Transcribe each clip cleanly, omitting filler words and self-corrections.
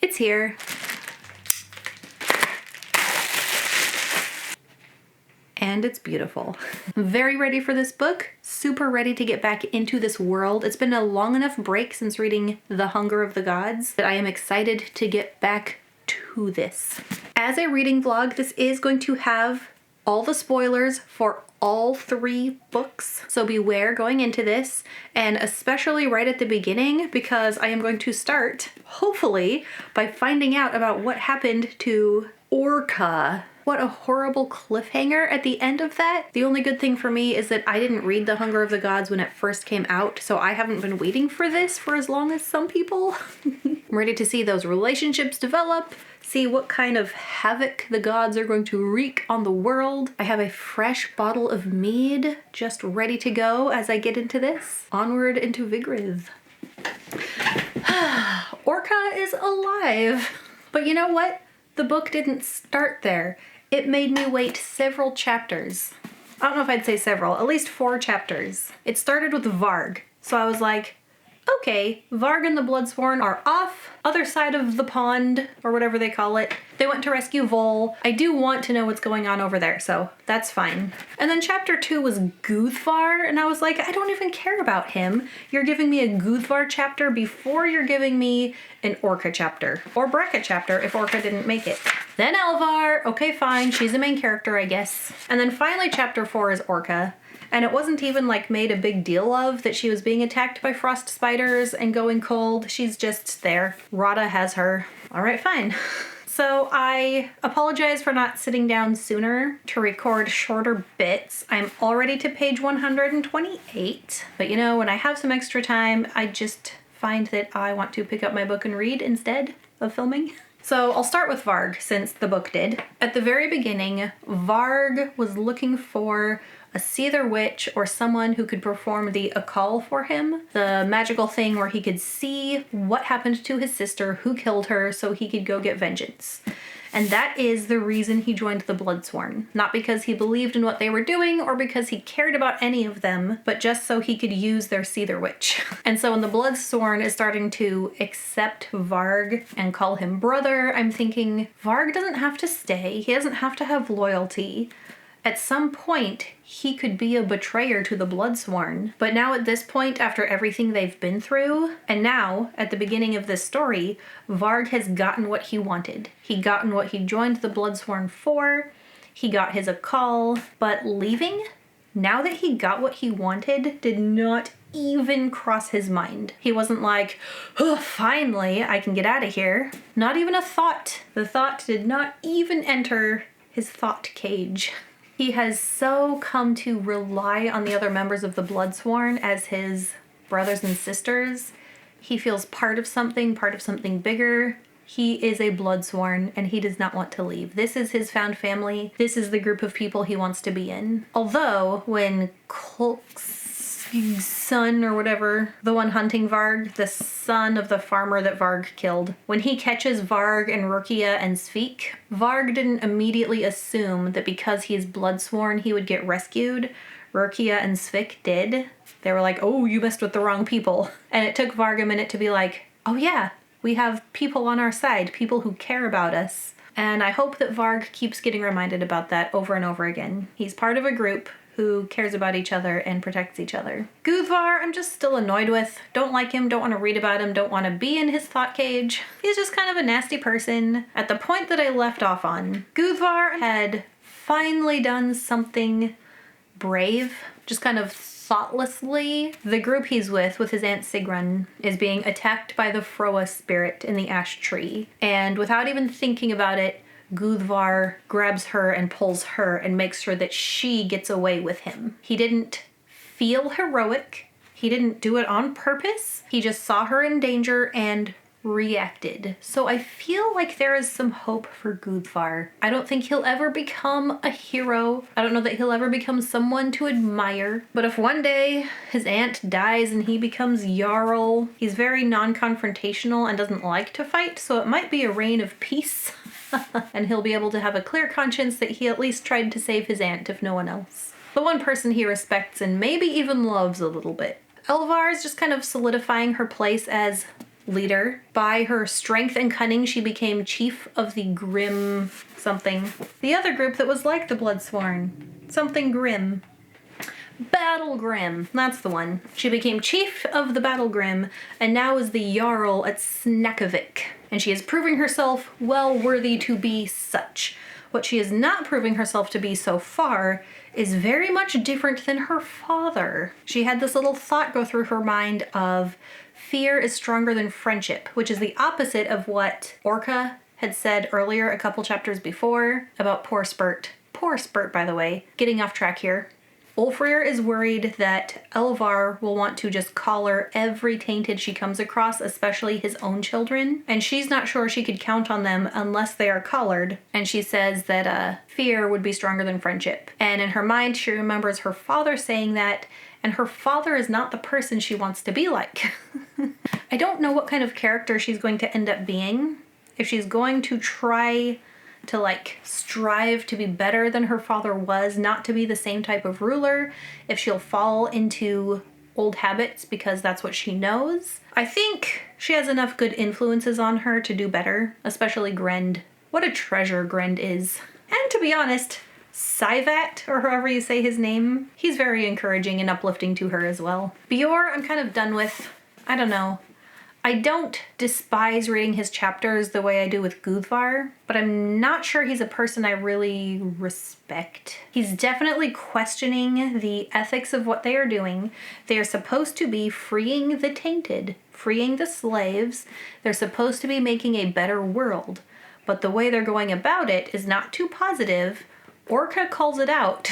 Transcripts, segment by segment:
It's here. And it's beautiful. I'm very ready for this book. Super ready to get back into this world. It's been a long enough break since reading The Hunger of the Gods that I am excited to get back to this. As a reading vlog, this is going to have all the spoilers for all 3 books. So beware going into this, and especially right at the beginning, because I am going to start, hopefully, by finding out about what happened to Orca. What a horrible cliffhanger at the end of that. The only good thing for me is that I didn't read The Hunger of the Gods when it first came out, so I haven't been waiting for this for as long as some people. I'm ready to see those relationships develop, see what kind of havoc the gods are going to wreak on the world. I have a fresh bottle of mead just ready to go as I get into this. Onward into Vigrid. Orca is alive. But you know what? The book didn't start there. It made me wait several chapters. I don't know if I'd say several, at least 4 chapters. It started with Varg. So I was like, okay, Varg and the Bloodsworn are off, other side of the pond, or whatever they call it. They went to rescue Vol. I do want to know what's going on over there, so that's fine. And then chapter 2 was Guthvar, and I was like, I don't even care about him. You're giving me a Guthvar chapter before you're giving me an Orca chapter. Or Bracket chapter if Orca didn't make it. Then Elvar, okay fine, she's the main character I guess. And then finally chapter 4 is Orca. And it wasn't even like made a big deal of that she was being attacked by frost spiders and going cold. She's just there. Rada has her. All right, fine. So I apologize for not sitting down sooner to record shorter bits. I'm already to page 128, but you know, when I have some extra time, I just find that I want to pick up my book and read instead of filming. So I'll start with Varg since the book did. At the very beginning, Varg was looking for a Seether witch or someone who could perform the Akal for him, the magical thing where he could see what happened to his sister, who killed her, so he could go get vengeance. And that is the reason he joined the Bloodsworn. Not because he believed in what they were doing or because he cared about any of them, but just so he could use their Seether witch. And so when the Bloodsworn is starting to accept Varg and call him brother, I'm thinking, Varg doesn't have to stay. He doesn't have to have loyalty. At some point, he could be a betrayer to the Bloodsworn. But now at this point, after everything they've been through, and now, at the beginning of this story, Varg has gotten what he wanted. He gotten what he joined the Bloodsworn for, he got his Akal, but leaving, now that he got what he wanted, did not even cross his mind. He wasn't like, oh, finally, I can get out of here. Not even a thought. The thought did not even enter his thought cage. He has so come to rely on the other members of the Bloodsworn as his brothers and sisters. He feels part of something bigger. He is a Bloodsworn and he does not want to leave. This is his found family. This is the group of people he wants to be in. Although when Kulk's son or whatever, the one hunting Varg, the son of the farmer that Varg killed, when he catches Varg and Rukia and Svik, Varg didn't immediately assume that because he's Bloodsworn he would get rescued. Rukia and Svik did. They were like, oh, you messed with the wrong people. And it took Varg a minute to be like, oh yeah, we have people on our side, people who care about us. And I hope that Varg keeps getting reminded about that over and over again. He's part of a group who cares about each other and protects each other. Guthvar, I'm just still annoyed with. Don't like him, don't want to read about him, don't want to be in his thought cage. He's just kind of a nasty person. At the point that I left off on, Guthvar had finally done something brave, just kind of thoughtlessly. The group he's with his Aunt Sigrun, is being attacked by the Froa spirit in the ash tree. And without even thinking about it, Guthvar grabs her and pulls her and makes sure that she gets away with him. He didn't feel heroic. He didn't do it on purpose. He just saw her in danger and reacted. So I feel like there is some hope for Guthvar. I don't think he'll ever become a hero. I don't know that he'll ever become someone to admire. But if one day his aunt dies and he becomes Jarl, he's very non-confrontational and doesn't like to fight, so it might be a reign of peace. And he'll be able to have a clear conscience that he at least tried to save his aunt, if no one else. The one person he respects and maybe even loves a little bit. Elvar is just kind of solidifying her place as leader. By her strength and cunning, she became chief of the Grim something. The other group that was like the Bloodsworn. Something Grim. Battle Grim. That's the one. She became chief of the Battle Grim and now is the Jarl at Snakavik. And she is proving herself well worthy to be such. What she is not proving herself to be so far is very much different than her father. She had this little thought go through her mind of fear is stronger than friendship, which is the opposite of what Orca had said earlier a couple chapters before about poor Spurt. Poor Spurt, by the way. Getting off track here. Ulfrir is worried that Elvar will want to just collar every tainted she comes across, especially his own children, and she's not sure she could count on them unless they are collared, and she says that fear would be stronger than friendship. And in her mind, she remembers her father saying that, and her father is not the person she wants to be like. I don't know what kind of character she's going to end up being. If she's going to try to strive to be better than her father was, not to be the same type of ruler, if she'll fall into old habits because that's what she knows. I think she has enough good influences on her to do better, especially Grend. What a treasure Grend is. And to be honest, Syvat, or however you say his name, he's very encouraging and uplifting to her as well. Bjor, I'm kind of done with. I don't know. I don't despise reading his chapters the way I do with Guthvar, but I'm not sure he's a person I really respect. He's definitely questioning the ethics of what they are doing. They are supposed to be freeing the tainted, freeing the slaves. They're supposed to be making a better world, but the way they're going about it is not too positive. Orca calls it out.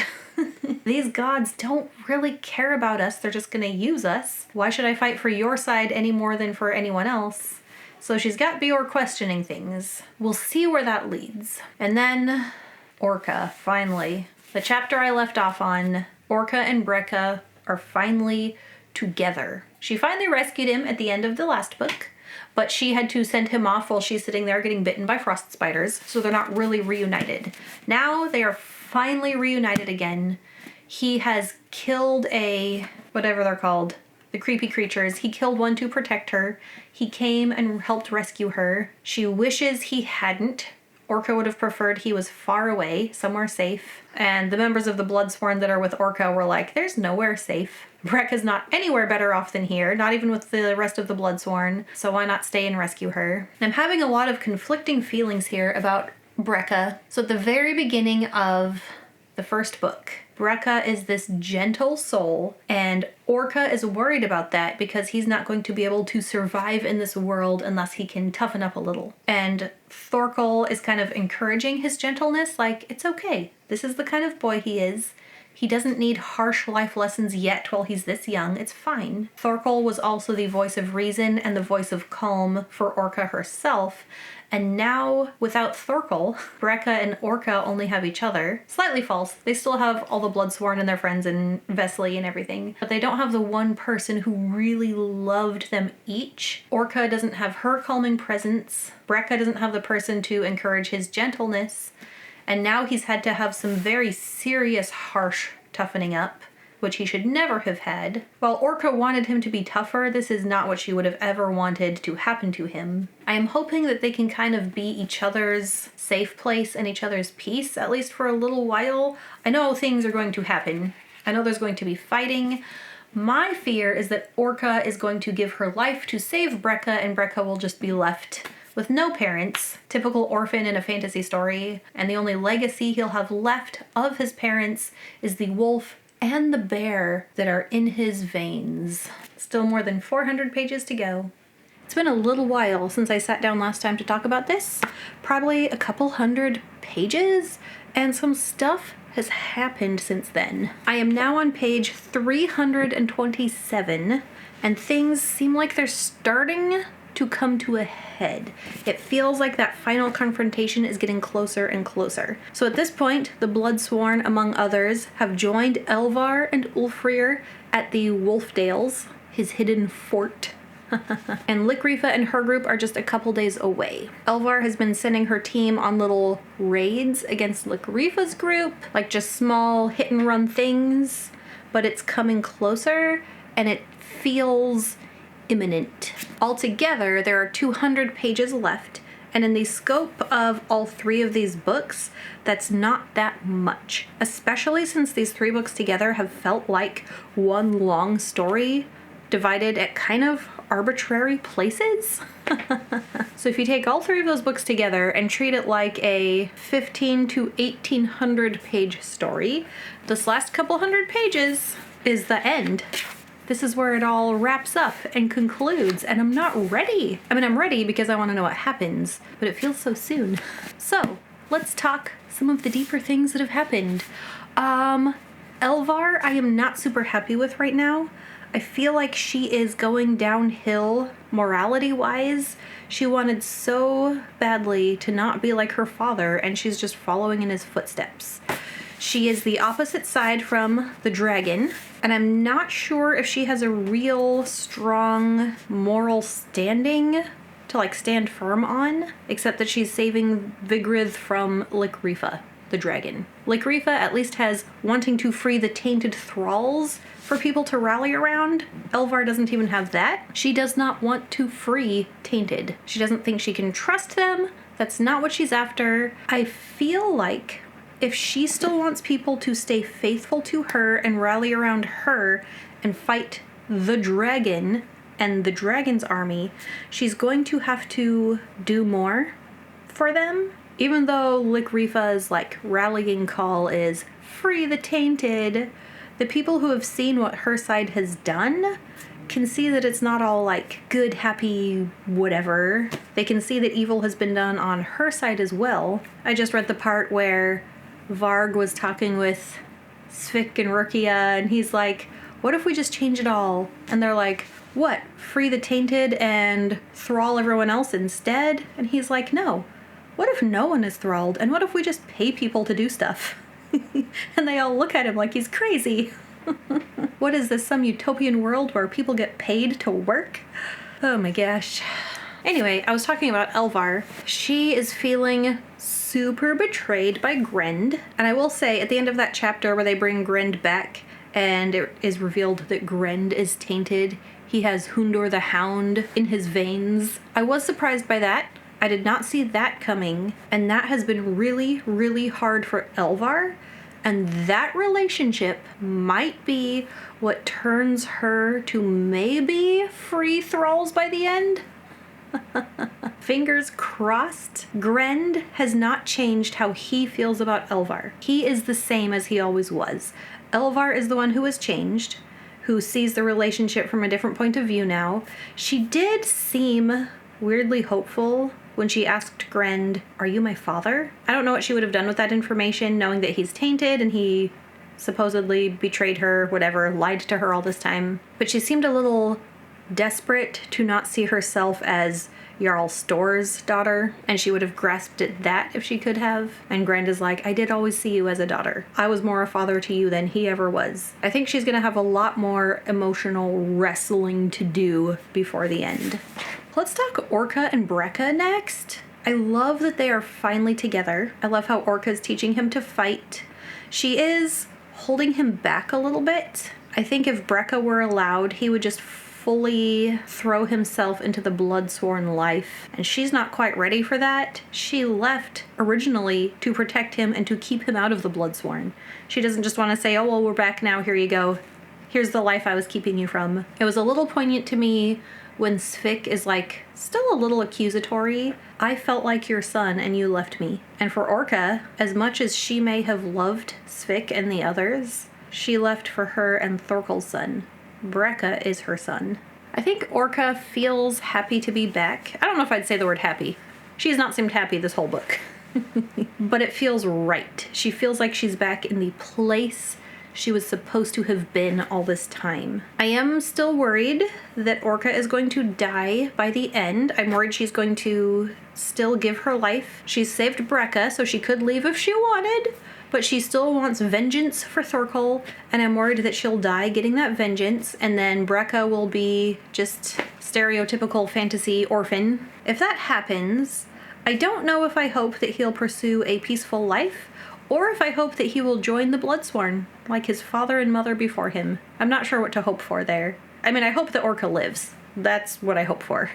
These gods don't really care about us. They're just gonna use us. Why should I fight for your side any more than for anyone else? So she's got Bjor questioning things. We'll see where that leads. And then Orca, finally. The chapter I left off on, Orca and Brekka are finally together. She finally rescued him at the end of the last book, but she had to send him off while she's sitting there getting bitten by frost spiders, so they're not really reunited. Now they are finally reunited again. He has killed whatever they're called, the creepy creatures. He killed one to protect her. He came and helped rescue her. She wishes he hadn't. Orca would have preferred he was far away, somewhere safe. And the members of the Bloodsworn that are with Orca were like, there's nowhere safe. Brekka's not anywhere better off than here, not even with the rest of the Bloodsworn, so why not stay and rescue her? I'm having a lot of conflicting feelings here about Brekka. So at the very beginning of the first book, Brekka is this gentle soul, and Orca is worried about that because he's not going to be able to survive in this world unless he can toughen up a little. And Thorkel is kind of encouraging his gentleness, like, it's okay. This is the kind of boy he is. He doesn't need harsh life lessons yet while he's this young. It's fine. Thorkel was also the voice of reason and the voice of calm for Orca herself. And now, without Thorkel, Brekka and Orca only have each other. Slightly false. They still have all the Bloodsworn and their friends and Vesely and everything, but they don't have the one person who really loved them each. Orca doesn't have her calming presence. Brekka doesn't have the person to encourage his gentleness. And now he's had to have some very serious, harsh toughening up, which he should never have had. While Orca wanted him to be tougher, this is not what she would have ever wanted to happen to him. I am hoping that they can kind of be each other's safe place and each other's peace, at least for a little while. I know things are going to happen. I know there's going to be fighting. My fear is that Orca is going to give her life to save Brekka, and Brekka will just be left with no parents, typical orphan in a fantasy story, and the only legacy he'll have left of his parents is the wolf and the bear that are in his veins. Still more than 400 pages to go. It's been a little while since I sat down last time to talk about this, probably a couple hundred pages, and some stuff has happened since then. I am now on page 327, and things seem like they're starting to come to a head. It feels like that final confrontation is getting closer and closer. So at this point, the Bloodsworn, among others, have joined Elvar and Ulfrir at the Wolfdales, his hidden fort. And Likrifa and her group are just a couple days away. Elvar has been sending her team on little raids against Likrifa's group, like just small hit and run things, but it's coming closer and it feels imminent. Altogether, there are 200 pages left, and in the scope of all 3 of these books, that's not that much, especially since these 3 books together have felt like one long story divided at kind of arbitrary places. So if you take all 3 of those books together and treat it like a 15 to 1800 page story, this last couple hundred pages is the end. This is where it all wraps up and concludes, and I'm not ready. I mean, I'm ready because I want to know what happens, but it feels so soon. So, let's talk some of the deeper things that have happened. Elvar, I am not super happy with right now. I feel like she is going downhill morality-wise. She wanted so badly to not be like her father, and she's just following in his footsteps. She is the opposite side from the dragon, and I'm not sure if she has a real strong moral standing to like stand firm on, except that she's saving Vigrid from Likrifa, the dragon. Likrifa at least has wanting to free the tainted thralls for people to rally around. Elvar doesn't even have that. She does not want to free tainted. She doesn't think she can trust them. That's not what she's after. I feel like if she still wants people to stay faithful to her and rally around her and fight the dragon and the dragon's army, she's going to have to do more for them. Even though Likrifa's like rallying call is free the tainted, the people who have seen what her side has done can see that it's not all like good, happy, whatever. They can see that evil has been done on her side as well. I just read the part where Varg was talking with Svik and Rukia, and he's like, what if we just change it all? And they're like, what? Free the tainted and thrall everyone else instead? And he's like, no. What if no one is thralled? And what if we just pay people to do stuff? And they all look at him like he's crazy. What is this, some utopian world where people get paid to work? Oh my gosh. Anyway, I was talking about Elvar. She is feeling super betrayed by Grend. And I will say, at the end of that chapter where they bring Grend back and it is revealed that Grend is tainted, he has Hundor the Hound in his veins. I was surprised by that. I did not see that coming. And that has been really, really hard for Elvar. And that relationship might be what turns her to maybe free thralls by the end. Fingers crossed. Grend has not changed how he feels about Elvar. He is the same as he always was. Elvar is the one who has changed, who sees the relationship from a different point of view now. She did seem weirdly hopeful when she asked Grend, are you my father? I don't know what she would have done with that information, knowing that he's tainted and he supposedly betrayed her, whatever, lied to her all this time. But she seemed a little desperate to not see herself as Jarl Stor's daughter, and she would have grasped at that if she could have. And Grend is like, I did always see you as a daughter. I was more a father to you than he ever was. I think she's gonna have a lot more emotional wrestling to do before the end. Let's talk Orca and Brekka next. I love that they are finally together. I love how Orca's teaching him to fight. She is holding him back a little bit. I think if Brekka were allowed, he would just fully throw himself into the Bloodsworn life, and she's not quite ready for that. She left originally to protect him and to keep him out of the Bloodsworn. She doesn't just want to say, oh, well, we're back now, here you go. Here's the life I was keeping you from. It was a little poignant to me when Svik is like, still a little accusatory. I felt like your son and you left me. And for Orca, as much as she may have loved Svik and the others, she left for her and Thorkel's son. Brekka is her son. I think Orca feels happy to be back. I don't know if I'd say the word happy. She has not seemed happy this whole book. But it feels right. She feels like she's back in the place she was supposed to have been all this time. I am still worried that Orca is going to die by the end. I'm worried she's going to still give her life. She's saved Brekka, so she could leave if she wanted, but she still wants vengeance for Thorkel, and I'm worried that she'll die getting that vengeance, and then Brekka will be just stereotypical fantasy orphan. If that happens, I don't know if I hope that he'll pursue a peaceful life, or if I hope that he will join the Bloodsworn, like his father and mother before him. I'm not sure what to hope for there. I mean, I hope that Orca lives. That's what I hope for.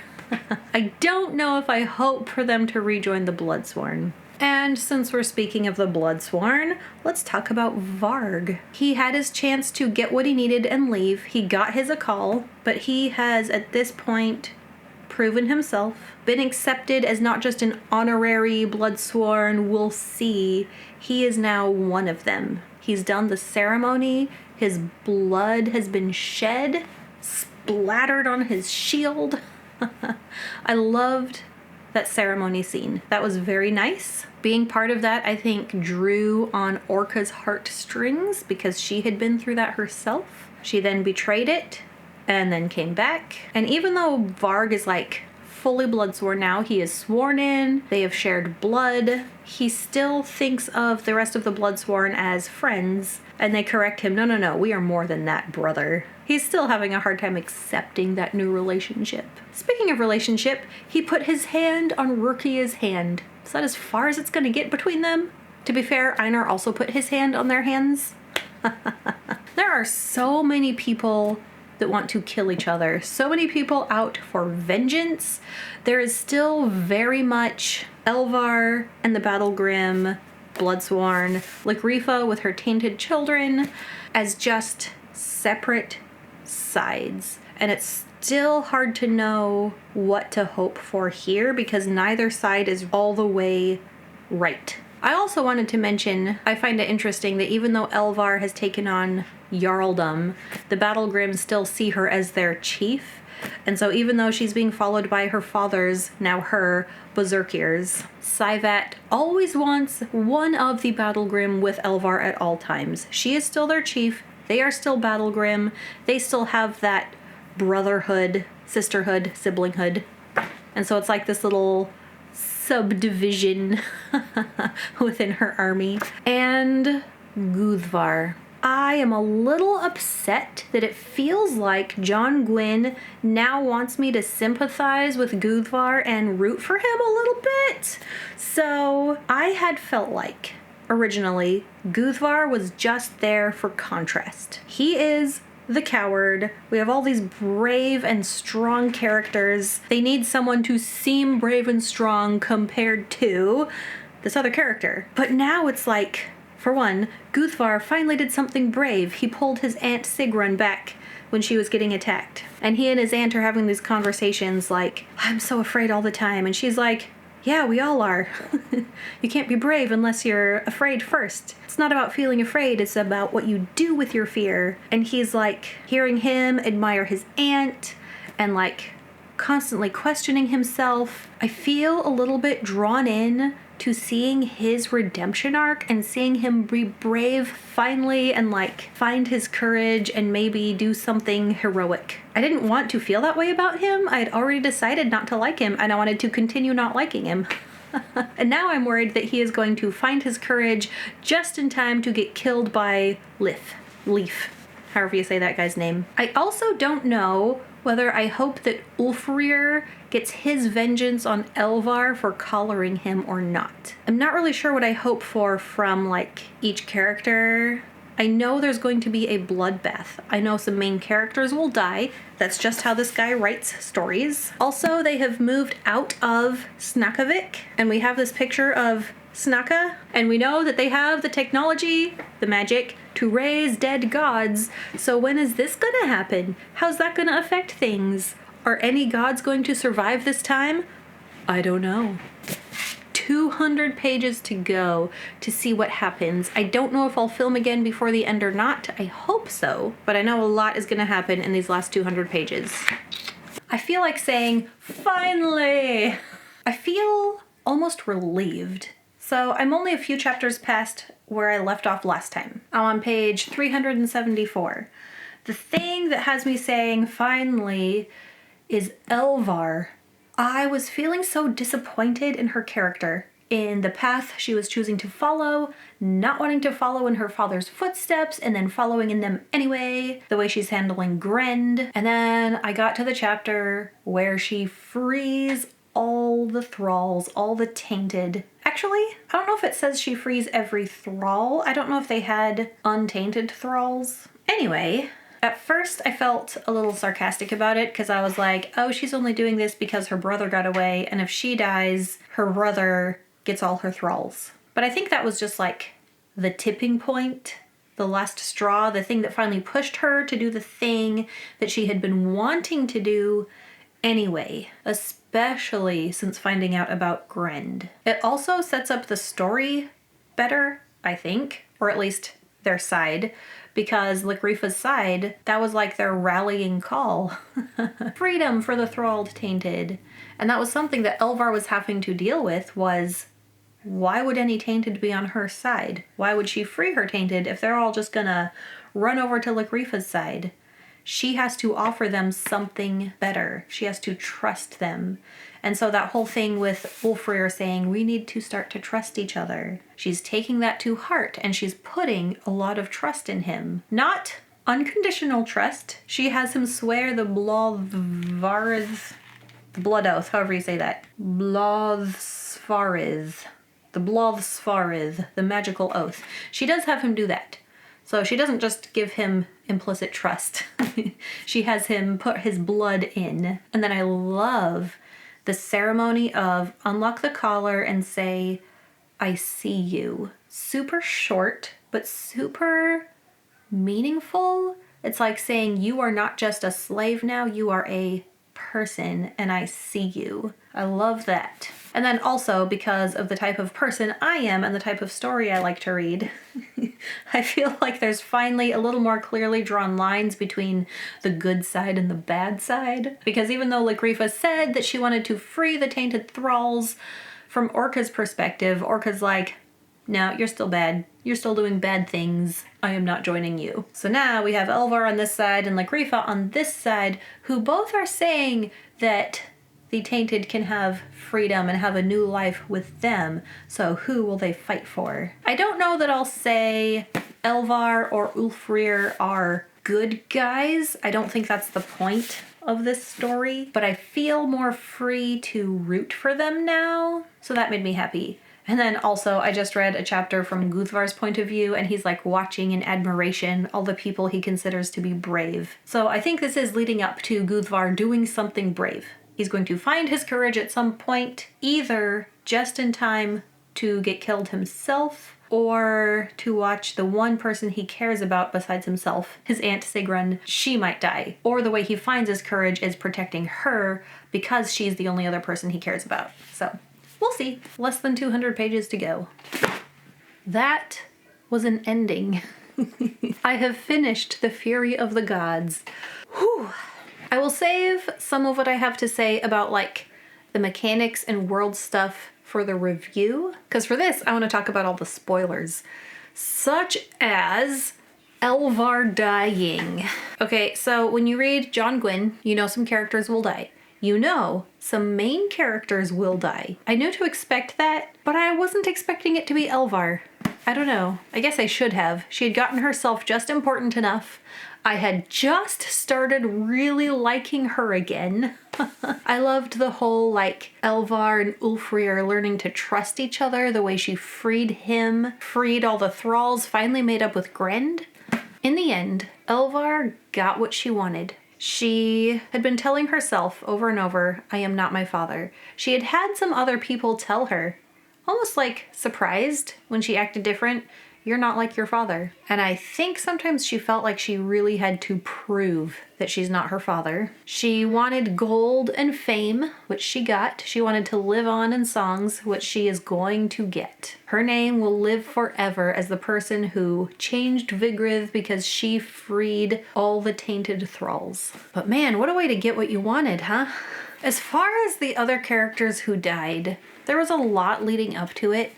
I don't know if I hope for them to rejoin the Bloodsworn. And since we're speaking of the Bloodsworn, let's talk about Varg. He had his chance to get what he needed and leave. He got his Akal, but he has at this point proven himself, been accepted as not just an honorary Bloodsworn, we'll see. He is now one of them. He's done the ceremony, his blood has been shed, splattered on his shield. I loved that ceremony scene. That was very nice. Being part of that, I think, drew on Orca's heartstrings because she had been through that herself. She then betrayed it and then came back. And even though Varg is like fully Bloodsworn now, he is sworn in, they have shared blood, he still thinks of the rest of the Bloodsworn as friends, and they correct him, no, we are more than that, brother. He's still having a hard time accepting that new relationship. Speaking of relationship, he put his hand on Rukia's hand. Is that as far as it's going to get between them? To be fair, Einar also put his hand on their hands. There are so many people that want to kill each other. So many people out for vengeance. There is still very much Elvar and the Battlegrim, Bloodsworn, Ligrifa with her tainted children as just separate sides. And it's still hard to know what to hope for here because neither side is all the way right. I also wanted to mention, I find it interesting that even though Elvar has taken on Jarldom, the Battlegrim still see her as their chief. And so even though she's being followed by her father's, now her, Berserkiers, Saivat always wants one of the Battlegrim with Elvar at all times. She is still their chief. They are still Battlegrim. They still have that brotherhood, sisterhood, siblinghood. And so it's like this little subdivision within her army. And Guthvar. I am a little upset that it feels like John Gwynne now wants me to sympathize with Guthvar and root for him a little bit. So I had felt like originally Guthvar was just there for contrast. He is the coward. We have all these brave and strong characters. They need someone to seem brave and strong compared to this other character. But now it's like, for one, Guthvar finally did something brave. He pulled his Aunt Sigrun back when she was getting attacked. And he and his aunt are having these conversations like, I'm so afraid all the time. And she's like, yeah, we all are. You can't be brave unless you're afraid first. It's not about feeling afraid, it's about what you do with your fear. And he's like, hearing him admire his aunt and like constantly questioning himself. I feel a little bit drawn in to seeing his redemption arc and seeing him be brave finally and like find his courage and maybe do something heroic. I didn't want to feel that way about him. I had already decided not to like him and I wanted to continue not liking him. And now I'm worried that he is going to find his courage just in time to get killed by Leaf, however you say that guy's name. I also don't know whether I hope that Ulfrir gets his vengeance on Elvar for collaring him or not. I'm not really sure what I hope for from like each character. I know there's going to be a bloodbath. I know some main characters will die. That's just how this guy writes stories. Also, they have moved out of Snakavik, and we have this picture of Snaka, and we know that they have the technology, the magic, to raise dead gods. So when is this gonna happen? How's that gonna affect things? Are any gods going to survive this time? I don't know. 200 pages to go to see what happens. I don't know if I'll film again before the end or not. I hope so, but I know a lot is gonna happen in these last 200 pages. I feel like saying, finally! I feel almost relieved. So I'm only a few chapters past where I left off last time. I'm on page 374. The thing that has me saying finally is Elvar. I was feeling so disappointed in her character, in the path she was choosing to follow, not wanting to follow in her father's footsteps, and then following in them anyway, the way she's handling Grend. And then I got to the chapter where she frees all the thralls, all the tainted. Actually, I don't know if it says she frees every thrall. I don't know if they had untainted thralls. Anyway, At first, I felt a little sarcastic about it because I was like, oh, she's only doing this because her brother got away, and if she dies, her brother gets all her thralls. But I think that was just like the tipping point, the last straw, the thing that finally pushed her to do the thing that she had been wanting to do anyway, especially since finding out about Grend. It also sets up the story better, I think, or at least their side, because Lagrifa's side, that was like their rallying call. Freedom for the thralled tainted. And that was something that Elvar was having to deal with, was why would any tainted be on her side? Why would she free her tainted if they're all just gonna run over to Lagrifa's side? She has to offer them something better. She has to trust them. And so that whole thing with Ulfrir saying, we need to start to trust each other. She's taking that to heart and she's putting a lot of trust in him. Not unconditional trust. She has him swear the Bloodsworn, the blood oath, however you say that. Bloodsworn, the magical oath. She does have him do that. So she doesn't just give him implicit trust. She has him put his blood in. And then I love the ceremony of unlock the collar and say, I see you. Super short, but super meaningful. It's like saying you are not just a slave now, you are a person and I see you. I love that. And then also because of the type of person I am and the type of story I like to read, I feel like there's finally a little more clearly drawn lines between the good side and the bad side. Because even though Lagrifa said that she wanted to free the tainted thralls, from Orca's perspective, Orca's like, no, you're still bad. You're still doing bad things. I am not joining you. So now we have Elvar on this side and Lagrifa on this side, who both are saying that the tainted can have freedom and have a new life with them. So who will they fight for? I don't know that I'll say Elvar or Ulfrir are good guys. I don't think that's the point of this story, but I feel more free to root for them now. So that made me happy. And then also I just read a chapter from Guthvar's point of view and he's like watching in admiration all the people he considers to be brave. So I think this is leading up to Guthvar doing something brave. He's going to find his courage at some point, either just in time to get killed himself or to watch the one person he cares about besides himself, his Aunt Sigrun, she might die. Or the way he finds his courage is protecting her because she's the only other person he cares about. So we'll see. Less than 200 pages to go. That was an ending. I have finished The Fury of the Gods. Whew. I will save some of what I have to say about like the mechanics and world stuff for the review, because for this I want to talk about all the spoilers, such as Elvar dying. Okay, so when you read John Gwynne, you know some characters will die. You know some main characters will die. I knew to expect that, but I wasn't expecting it to be Elvar. I don't know. I guess I should have. She had gotten herself just important enough. I had just started really liking her again. I loved the whole like Elvar and Ulfrir learning to trust each other, the way she freed him, freed all the thralls, finally made up with Grend. In the end, Elvar got what she wanted. She had been telling herself over and over, I am not my father. She had had some other people tell her, almost like surprised when she acted different, you're not like your father. And I think sometimes she felt like she really had to prove that she's not her father. She wanted gold and fame, which she got. She wanted to live on in songs, which she is going to get. Her name will live forever as the person who changed Vigrid because she freed all the tainted thralls. But man, what a way to get what you wanted, huh? As far as the other characters who died, there was a lot leading up to it.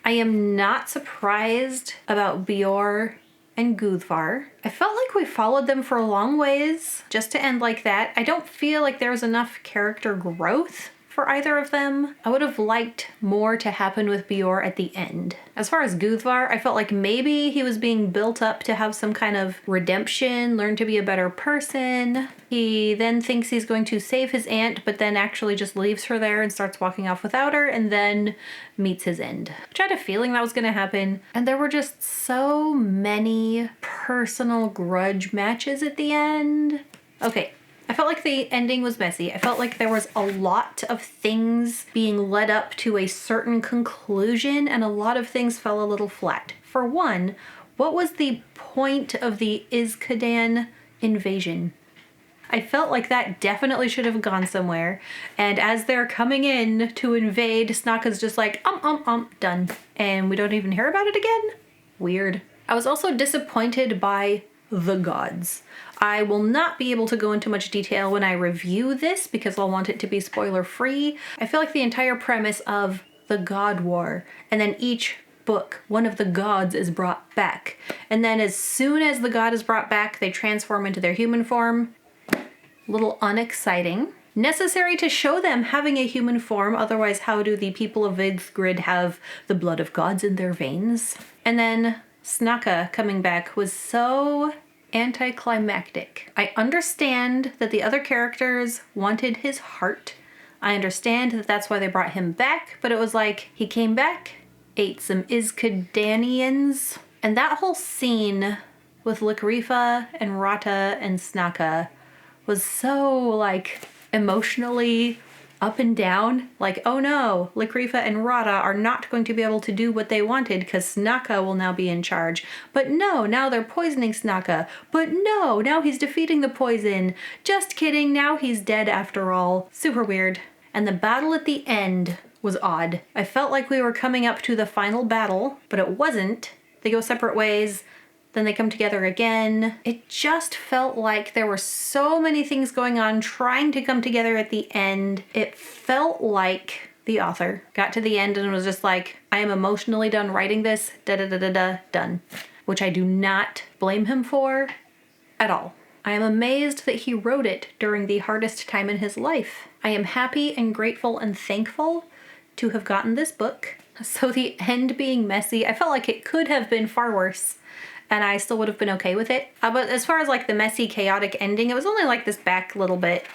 I am not surprised about Bjorn and Guthvar. I felt like we followed them for a long ways just to end like that. I don't feel like there was enough character growth for either of them. I would have liked more to happen with Bjor at the end. As far as Guthvar, I felt like maybe he was being built up to have some kind of redemption, learn to be a better person. He then thinks he's going to save his aunt, but then actually just leaves her there and starts walking off without her, and then meets his end. Which I had a feeling that was going to happen. And there were just so many personal grudge matches at the end. Okay. I felt like the ending was messy. I felt like there was a lot of things being led up to a certain conclusion, and a lot of things fell a little flat. For one, what was the point of the Izkadan invasion? I felt like that definitely should have gone somewhere, and as they're coming in to invade, Snaka's just like, done. And we don't even hear about it again? Weird. I was also disappointed by the gods. I will not be able to go into much detail when I review this because I'll want it to be spoiler free. I feel like the entire premise of the God War, and then each book, one of the gods is brought back. And then as soon as the god is brought back, they transform into their human form. Little unexciting. Necessary to show them having a human form, otherwise how do the people of Vidgrid have the blood of gods in their veins? And then Snaka coming back was so anticlimactic. I understand that the other characters wanted his heart. I understand that that's why they brought him back, but it was like he came back, ate some Izkadanians, and that whole scene with Likrifa and Rata and Snaka was so like emotionally up and down. Like, oh no, Likrifa and Rata are not going to be able to do what they wanted because Snaka will now be in charge. But no, now they're poisoning Snaka. But no, now he's defeating the poison. Just kidding, now he's dead after all. Super weird. And the battle at the end was odd. I felt like we were coming up to the final battle, but it wasn't. They go separate ways. Then they come together again. It just felt like there were so many things going on trying to come together at the end. It felt like the author got to the end and was just like, I am emotionally done writing this, done. Which I do not blame him for at all. I am amazed that he wrote it during the hardest time in his life. I am happy and grateful and thankful to have gotten this book. So the end being messy, I felt like it could have been far worse. And I still would have been okay with it. But as far as like the messy, chaotic ending, it was only like this back little bit,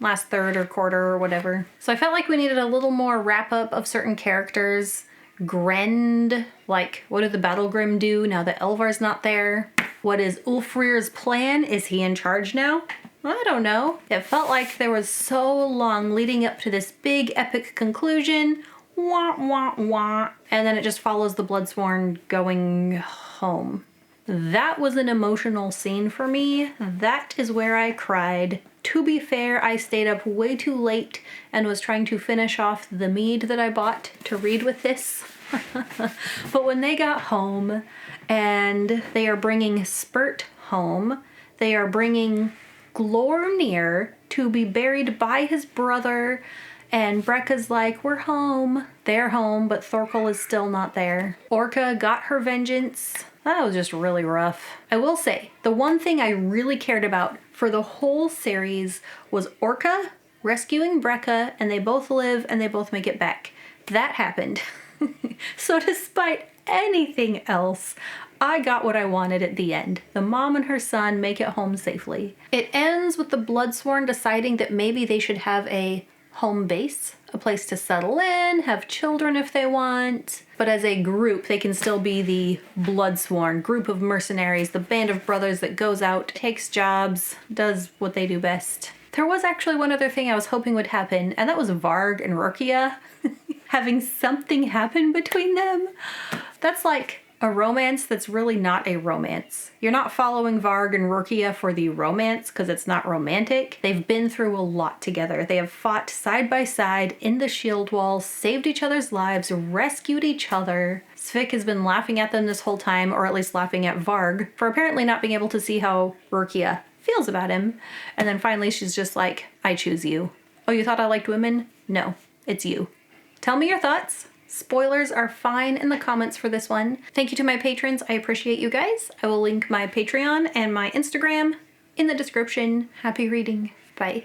last third or quarter or whatever. So I felt like we needed a little more wrap up of certain characters. Grend, like what did the Battlegrim do now that Elvar's not there? What is Ulfrir's plan? Is he in charge now? I don't know. It felt like there was so long leading up to this big epic conclusion. Wah, wah, wah. And then it just follows the Bloodsworn going home. That was an emotional scene for me. That is where I cried. To be fair, I stayed up way too late and was trying to finish off the mead that I bought to read with this. But when they got home and they are bringing Spurt home, they are bringing Glornir to be buried by his brother, and Brekka's like, we're home. They're home, but Thorkel is still not there. Orca got her vengeance. That was just really rough. I will say, the one thing I really cared about for the whole series was Orca rescuing Brekka, and they both live and they both make it back. That happened. So despite anything else, I got what I wanted at the end. The mom and her son make it home safely. It ends with the Bloodsworn deciding that maybe they should have a home base, a place to settle in, have children if they want. But as a group, they can still be the Bloodsworn group of mercenaries, the band of brothers that goes out, takes jobs, does what they do best. There was actually one other thing I was hoping would happen, and that was Varg and Rukia having something happen between them. That's like a romance that's really not a romance. You're not following Varg and Rukia for the romance because it's not romantic. They've been through a lot together. They have fought side by side in the shield wall, saved each other's lives, rescued each other. Svik has been laughing at them this whole time, or at least laughing at Varg, for apparently not being able to see how Rukia feels about him. And then finally she's just like, I choose you. Oh, you thought I liked women? No, it's you. Tell me your thoughts. Spoilers are fine in the comments for this one. Thank you to my patrons. I appreciate you guys. I will link my Patreon and my Instagram in the description. Happy reading. Bye.